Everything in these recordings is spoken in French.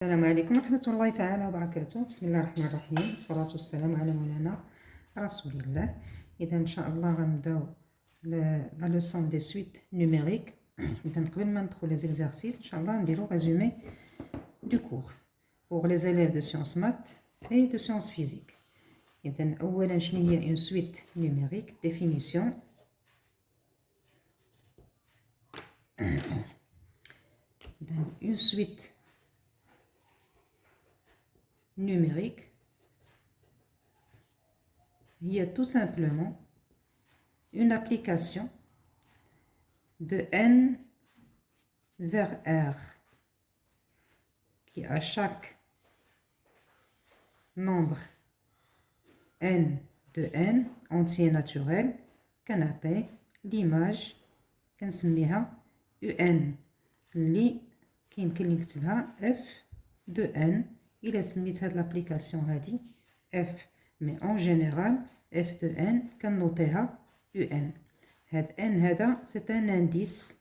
السلام عليكم ورحمة الله تعالى وبركاته. بسم الله الرحمن الرحيم، الصلاة والسلام على مولانا رسول الله. إذا إن شاء الله غنبداو la leçon des suites numériques. إذا قبل ما ندخل les exercices إن شاء الله نديرو résumé du cours pour les élèves de sciences maths et de sciences physiques. إذا أولا شنو هي une suite numérique؟ définition. إذا une suite numérique il y a tout simplement une application de n vers r qui à chaque nombre n de n entier naturel كنعطيه l'image كنسميها un اللي كيمكن نكتبها f de n. إلا سميت هاد l'application هادي f mais en général f de n كنوطيها un. هاد n هذا c'est un indice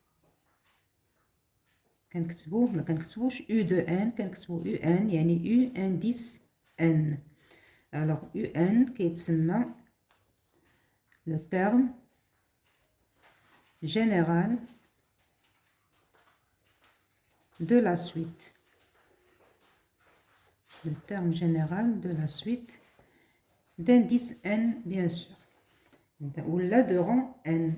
كنكتبوه ما كنكتبوش u de n كنكتبو un يعني u indice n. alors un كيتسمى le terme général de la suite. Le terme général de la suite d'indice n bien sûr ou là de rang n.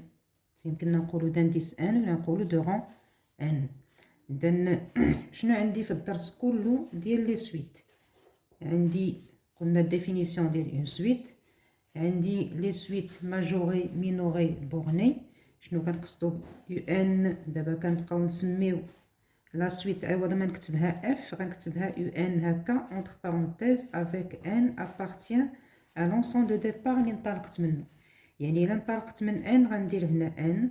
يمكن نقولوا d'indice n ولا نقولوا de rang n. إذن شنو عندي في الدرس كله ديال لي سويت؟ عندي قلنا définition ديال une suite، عندي لي سويت ماجوري مينوري بورني. شنو كنقصدوا un؟ دابا كنبقاو نسميو la suite عوض ما نكتبها f غنكتبها un هكا entre parenthèses avec n appartient à l'ensemble de départ اللي انطلقت منه. يعني الا انطلقت من n غندير هنا n،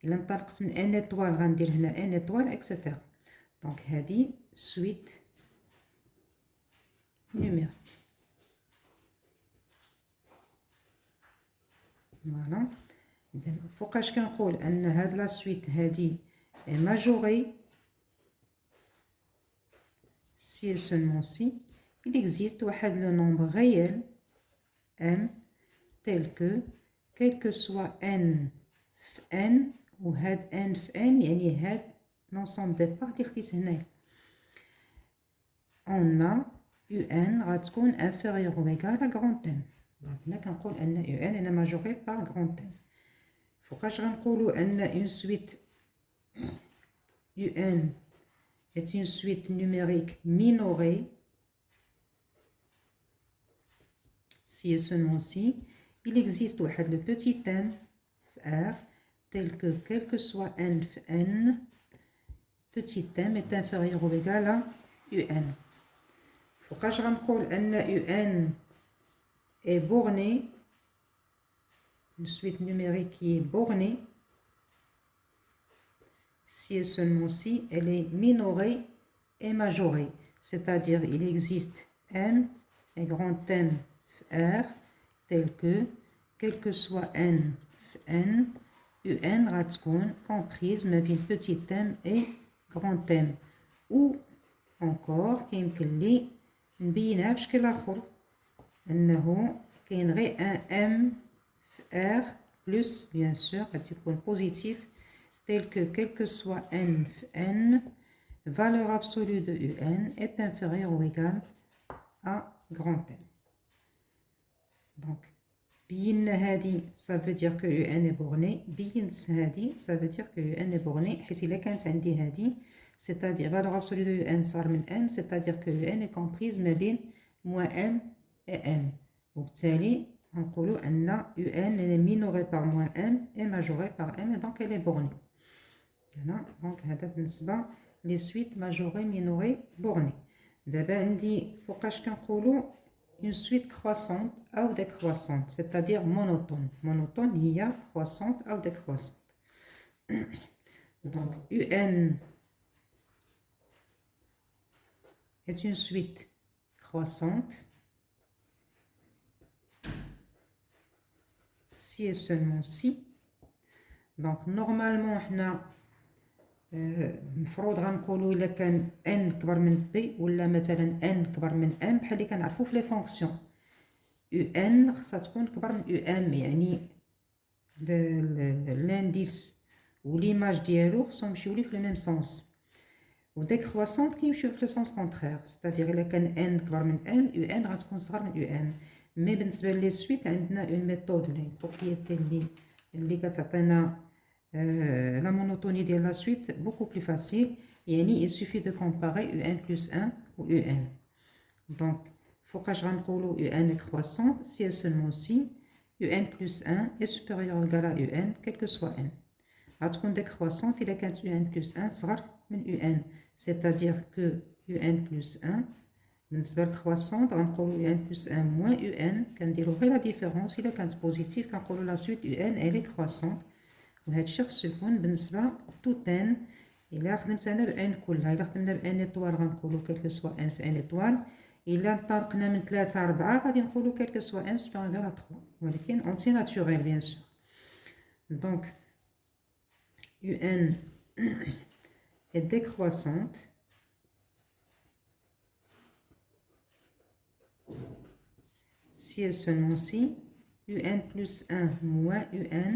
الا انطلقت من n étoile غندير هنا n étoile etc. دونك هذه suite numérique. فوالا. اذا فوقاش كنقول ان هاد لا سويت هذه ماجوري si et seulement si il existe le nombre réel m tel que quel que soit n في n ou had n في n يعني had l'ensemble des parts اللي خديت هنايا on a un غتكون inférieur ou égal à grand n. هنا كنقول ان un est majoré par grand n. فوقاش غنقولوا ان une suite un est une suite numérique minorée si et seulement si il existe le petit m r tel que quel que soit n, petit m est inférieur ou égal à un. فوقاش غنقول ان un est borné، une suite numérique qui est bornée si et seulement si elle est minorée et majorée, c'est-à-dire il existe m et grand M r tel que quel que soit n n un غتكون comprise ما بين petit m et grand M. ou encore كيمكن لي نبينها بشكل اخر انه كاين غير ان m r plus bien sûr غتكون positif tel que quel que soit n n valeur absolue de un est inférieure ou égale à grand M. donc بينا هادي ça veut dire que un est borné، بينت هادي ça veut dire que un est borné حيت الا كانت عندي هادي c'est-à-dire valeur absolue de un صار من m c'est-à-dire que un est comprise ما بين moins m et m. وبالتالي نقولوا ان un est minoré par moins m et majoré par m et donc elle est bornée. هنا دونك هذا بالنسبه لي سويت ماجوري مينوري بورني. دابا عندي فوقاش كنقولوا une suite croissante ou décroissante c'est-à-dire monotone. monotone هي croissante ou décroissante. donc un est une suite croissante si et seulement si. donc normalement حنا المفروض غنقولوا الا كان ان كبر من بي ولا مثلا ان كبر من ام بحال اللي كنعرفوا في لي فونكسيون يو ان خصها تكون كبر من يو ام يعني l'indice ou l'image ديالو خصهم يمشيو لي في لو ميم سونس و décroissante كيمشيو في لو سونس كونترير c'est-à-dire الا كان n كبر من n يو ان غتكون صغر من يو ام مي بالنسبه لي سويت عندنا اون ميثود ولا بروبريتي اللي كتعطينا la monotonie de la suite beaucoup plus facile يعني il suffit de comparer un plus 1 ou un donc فوقاش غنقولوا un est croissante si et seulement si un plus 1 est supérieur ou égal à un quel que soit n غتكون décroissante إلا كانت un plus 1 صغر من un c'est-à-dire que un plus 1 بالنسبة للكرواسونت غنقولوا un plus 1 moins un كنديرو غير لا ديفيرونس إلا كانت بوزيتيف كنقولوا لا سويت un elle est croissante وهذا الشيء خصو يكون بالنسبة تو ان إلا خدمت أنا بان كلها إلا خدمنا بان إطوال غنقولوا كلكو سوا ان في ان إطوال إلا انطلقنا من 3 4 غادي نقولوا كلكو سوا ان سوبيريور على 3 ولكن أونتي ناتوريل بيان سور دونك يو ان est décroissante si et seulement si un plus 1 moins un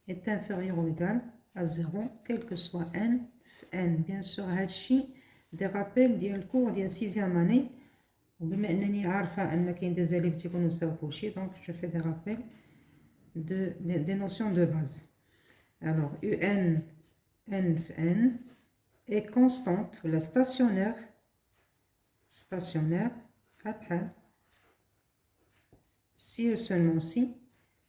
est inférieur ou égal à 0 quel que soit n n bien sûr هادشي دي رابيل ديال الكور ديال 6e année وبما انني عارفه ان كاين دي زاليف تيكونوا ساو كلشي دونك جو في دي رابيل دي نوسيون دو باز alors un n n est constante ولا stationnaire بحال si et seulement si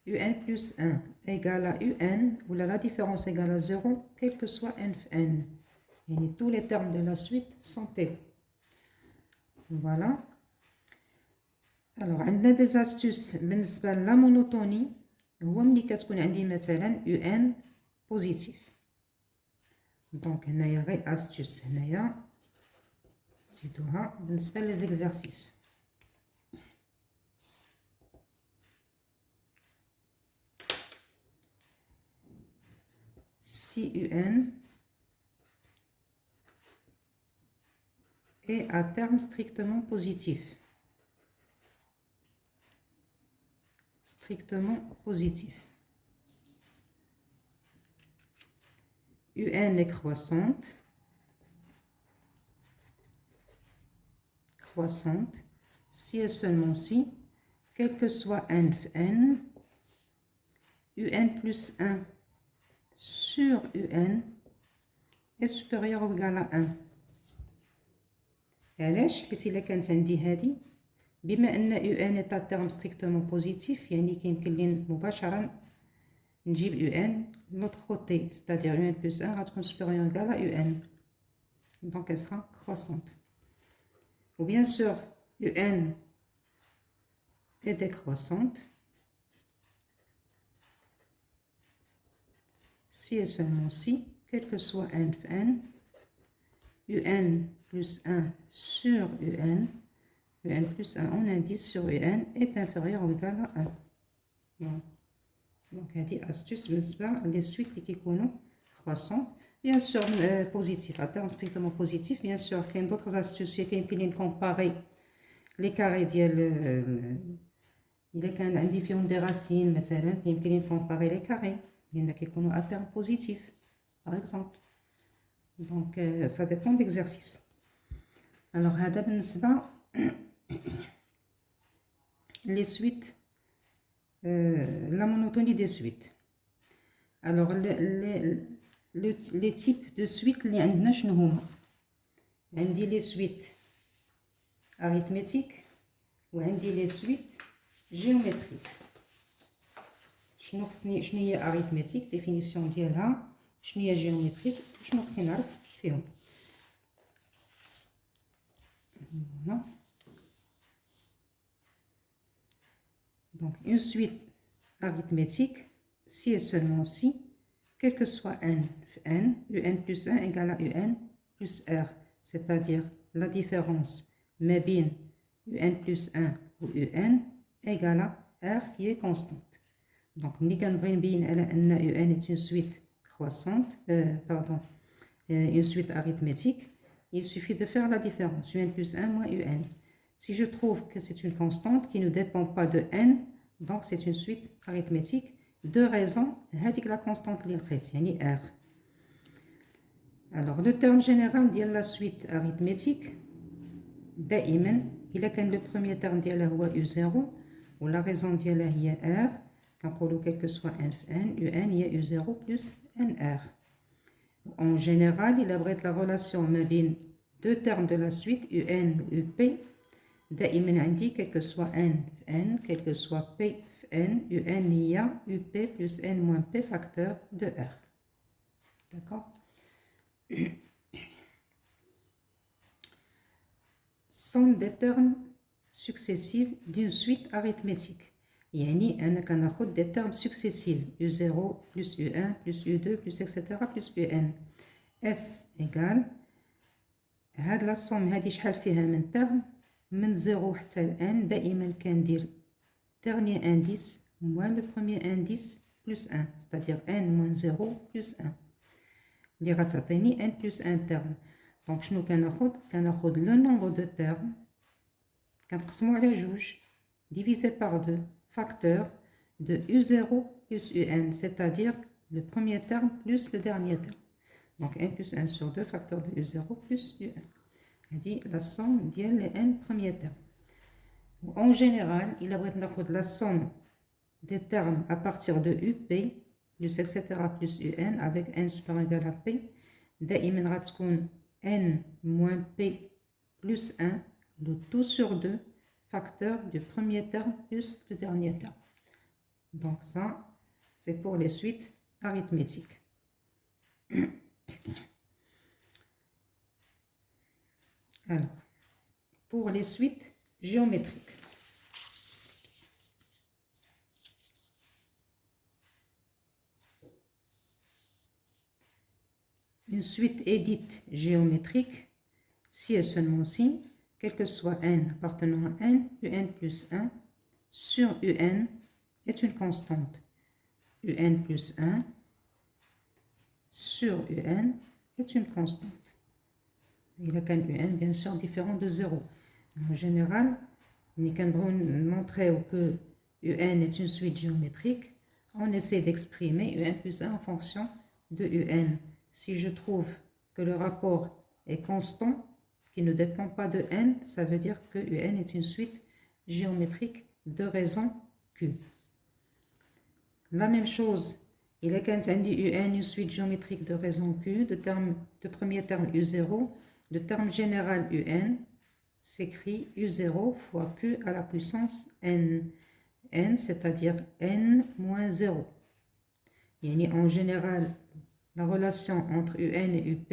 un plus 1 égale à un ou la différence égale à 0 quel que soit n f n et tous les termes de la suite sont égaux voilà alors عندنا des astuces بالنسبة la monotonie هو ملي كتكون عندي مثلا un positif donc هنايا غير astuce هنايا نزيدوها بالنسبة les exercices si un est à terme strictement positif. un est croissante, si et seulement si, quel que soit n, un plus 1 sur un est supérieur ou égal à 1. علاش حيت الا كانت عندي هذه بما ان ان est à terme strictement positif يعني كيمكن لي مباشره نجيب ان l'autre côté c'est-à-dire un plus 1 غتكون supérieur ou égal à un donc elle sera croissante ou bien sûr un est décroissante si et seulement si quel que soit n un plus 1 sur un plus 1 en indice sur un est inférieur ou égal à 1. Voilà. Donc, هذه astuce بالنسبة les suites اللي كيكونوا croissants. Bien sûr, positif, à terme strictement positif. Bien sûr, il y a d'autres astuces qui كيمكن comparer les carrés ديال إذا كان عندي فيهم des racines مثلا يمكن comparer les carrés لأن كيكونوا à terme positif par exemple. Donc, ça dépend d'exercice. Alors, هذا بالنسبة les suites, la monotonie des suites. Alors, les types de suites اللي عندنا شنو هما؟ عندي les suites arithmétiques وعندي les suites géométriques. شنو هي arithmétique définition ديالها شنو هي géométrique شنو خصني نعرف فيهم. Non. Donc, une suite arithmétique, si et seulement si, quel que soit un plus 1 égale à un plus r, c'est-à-dire la différence mais bien un plus 1 ou un égale à r qui est constante. Donc, nous avons bien un est une suite croissante, une suite arithmétique, il suffit de faire la différence, un plus 1 moins un. Si je trouve que c'est une constante qui ne dépend pas de n, donc c'est une suite arithmétique. Deux raisons, la constante اللي لقيت يعني r. Alors le terme général de la suite arithmétique, دائما إذا كان le premier terme ديالها هو u0 ou la raison ديالها هي r, كنقولوا quel que soit n في n, un هي u0 plus nr. En général, il abrite la relation ما بين deux termes de la suite un ou up. دائما عندي quel que soit n في n, quel que soit p في n, un هي up plus n moins p facteur de r. D'accord? Somme des termes successifs d'une suite arithmétique. يعني أنا كناخد des termes successifs u0 plus u1 plus u2 plus etc plus un. S égale هاد لا somme هادي شحال فيها من terme من 0 حتى ل n دائما كندير dernier indice moins le premier indice plus 1 c'est-à-dire n moins 0 plus 1 اللي غتعطيني n plus 1 terme. دونك شنو كناخد لو nombre de termes كنقسمو على جوج divisé par 2 facteur de u0 plus un, c'est-à-dire le premier terme plus le dernier terme. Donc 1 plus 1 sur 2 facteur de u0 plus u1. C'est la somme de les n premiers termes. En général, il a besoin la somme des termes à partir de up plus etc plus un avec n supérieur égal à p. دائما غتكون n moins p plus 1, le tout sur 2 facteur du premier terme plus le dernier terme. Donc ça, c'est pour les suites arithmétiques. Alors, pour les suites géométriques. Une suite est dite géométrique si et seulement si, quel que soit n appartenant à n, un plus 1 sur un est une constante. un plus 1 sur un est une constante. Il a qu'un un bien sûr différent de 0. En général, nous allons montrer que un est une suite géométrique. On essaie d'exprimer un plus 1 en fonction de un. Si je trouve que le rapport est constant, qui ne dépend pas de n, ça veut dire que un est une suite géométrique de raison q. La même chose, il est quand on dit un une suite géométrique de raison q, de premier terme u0, le terme général un s'écrit u0 fois q à la puissance n. n, c'est-à-dire n moins 0. En général, la relation entre un et up,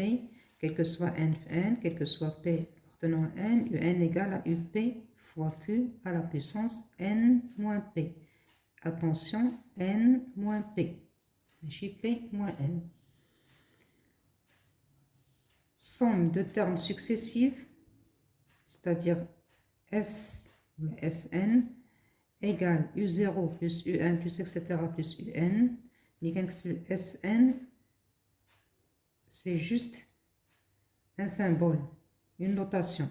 quel que soit n, quel que soit p appartenant à n, un égale à up fois q à la puissance n moins p. Attention, n moins p, p moins n. Somme de termes successifs, c'est-à-dire S ou Sn, égale u0 plus u1 plus etc. plus un. Sn, c'est juste un symbole, une notation.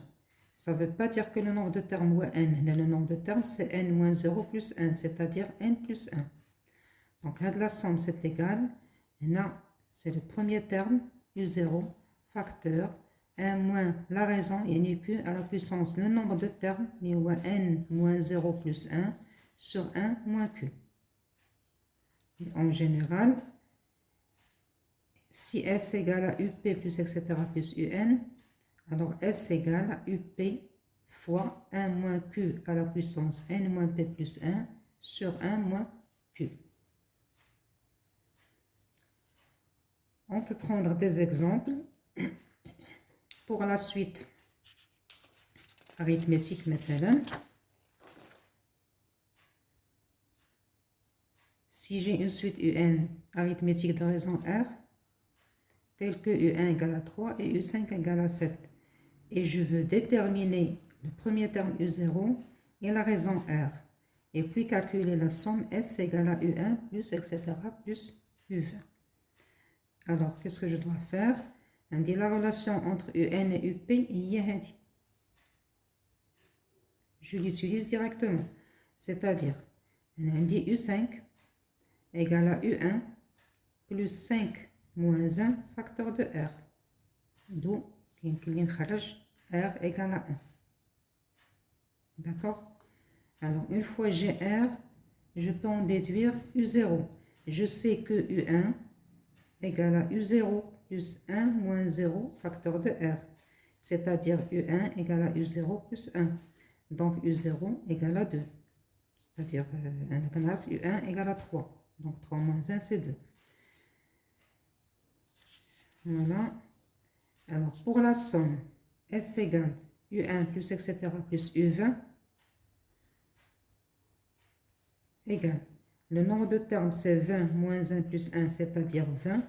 Ça ne veut pas dire que le nombre de termes ou n. Le nombre de termes, c'est n moins 0 plus 1, c'est-à-dire n plus 1. Donc, la somme, c'est égal. Et là, c'est le premier terme, u0, facteur, 1 moins la raison, q à la puissance, le nombre de termes, n moins 0 plus 1, sur 1 moins q. Et en général, si S égale à UP plus etc. plus UN, alors S égale à UP fois 1 moins Q à la puissance N moins P plus 1 sur 1 moins Q. On peut prendre des exemples pour la suite arithmétique مثلا. Si j'ai une suite UN arithmétique de raison R, telle que U1 égale à 3 et U5 égale à 7, et je veux déterminer le premier terme U0 et la raison R, et puis calculer la somme S égale à U1 plus etc. plus U20. Alors, qu'est-ce que je dois faire? On dit la relation entre UN et UP est je l'utilise directement. C'est-à-dire, on dit U5 égale à U1 plus 5 moins 1 facteur de R. D'où R égale à 1. D'accord? Alors, une fois j'ai R, je peux en déduire U0. Je sais que U1 égale à U0 plus 1 moins 0 facteur de R. C'est-à-dire U1 égale à U0 plus 1. Donc U0 égale à 2. C'est-à-dire U1 égale à 3. Donc 3 moins 1, c'est 2. Voilà. Alors, pour la somme, S égale U1 plus etc. plus U20 égale. Le nombre de termes, c'est 20 moins 1 plus 1, c'est-à-dire 20,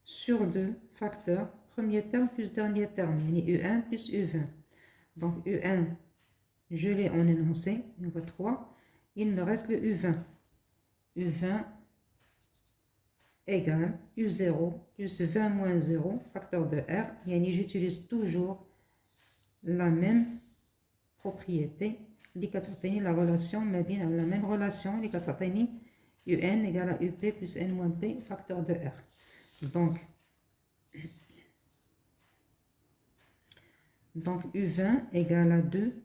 sur 2 facteurs, premier terme plus dernier terme, U1 plus U20. Donc U1, je l'ai en énoncé, numéro 3. Il me reste le U20. U20 égale U0 plus 20 moins 0, facteur de R. J'utilise toujours la même propriété. La relation, mais bien la même relation. UN égale à UP plus N moins P, facteur de R. Donc U20 égale à 2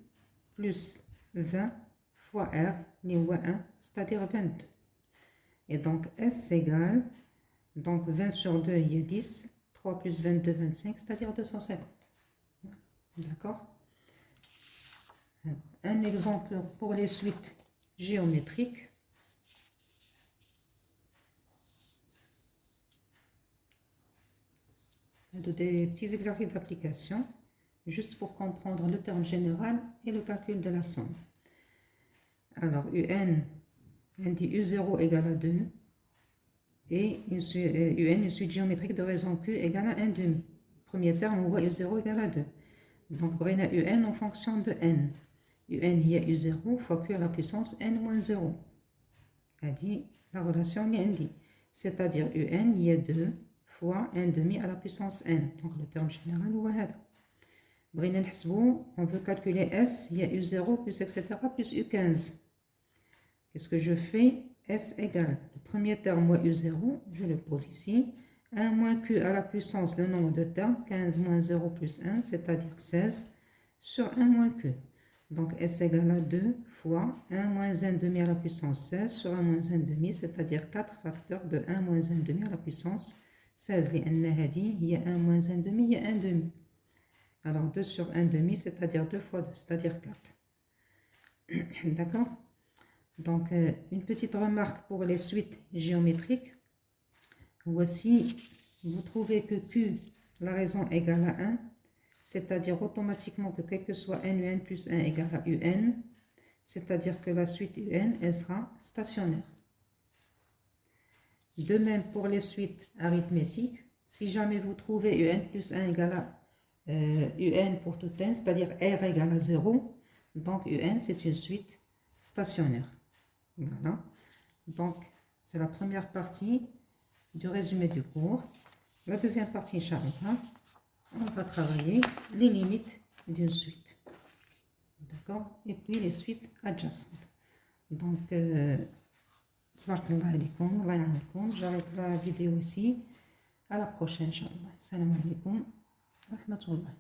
plus 20 fois R, niveau 1, c'est-à-dire 22. Et donc S égale, donc 20 sur 2, il y a 10, 3 plus 22, 25, c'est-à-dire 250. D'accord? Un exemple pour les suites géométriques. Des petits exercices d'application, juste pour comprendre le terme général et le calcul de la somme. Alors, UN, on dit U0 égale à 2, et UN, une suite géométrique de raison Q égale à 1 demi. Premier terme, on voit U0 égale à 2. Donc, on a UN en fonction de N. UN, il y a U0 fois Q à la puissance N moins 0. Elle dit, la relation est dit. C'est-à-dire UN, il y a 2 fois 1 demi à la puissance N. Donc, le terme général, on veut calculer S, il y a U0 plus etc. plus U15. Qu'est-ce que je fais? S égale, le premier terme, moi U0, je le pose ici. 1 moins Q à la puissance, le nombre de termes, 15 moins 0 plus 1, c'est-à-dire 16, sur 1 moins Q. Donc S égale à 2 fois 1 moins 1 demi à la puissance 16 sur 1 moins 1 demi, c'est-à-dire 4 facteurs de 1 moins 1 demi à la puissance 16. Il y a 1 moins 1 demi, il y a 1 demi. Alors 2 sur 1 demi, c'est-à-dire 2 fois 2, c'est-à-dire 4. D'accord? Donc, une petite remarque pour les suites géométriques. Voici, vous trouvez que Q, la raison égale à 1, c'est-à-dire automatiquement que quel que soit NUN plus 1 égale à UN, c'est-à-dire que la suite UN, elle sera stationnaire. De même pour les suites arithmétiques, si jamais vous trouvez UN plus 1 égale à UN pour tout n, c'est-à-dire R égale à 0, donc UN c'est une suite stationnaire. Voilà. Donc, c'est la première partie du résumé du cours. La deuxième partie, Inch'Allah, on va travailler les limites d'une suite. D'accord? Et puis les suites adjacentes. Donc, j'arrête la vidéo ici. À la prochaine, Inch'Allah. Salam alaikum. Rahmatullah.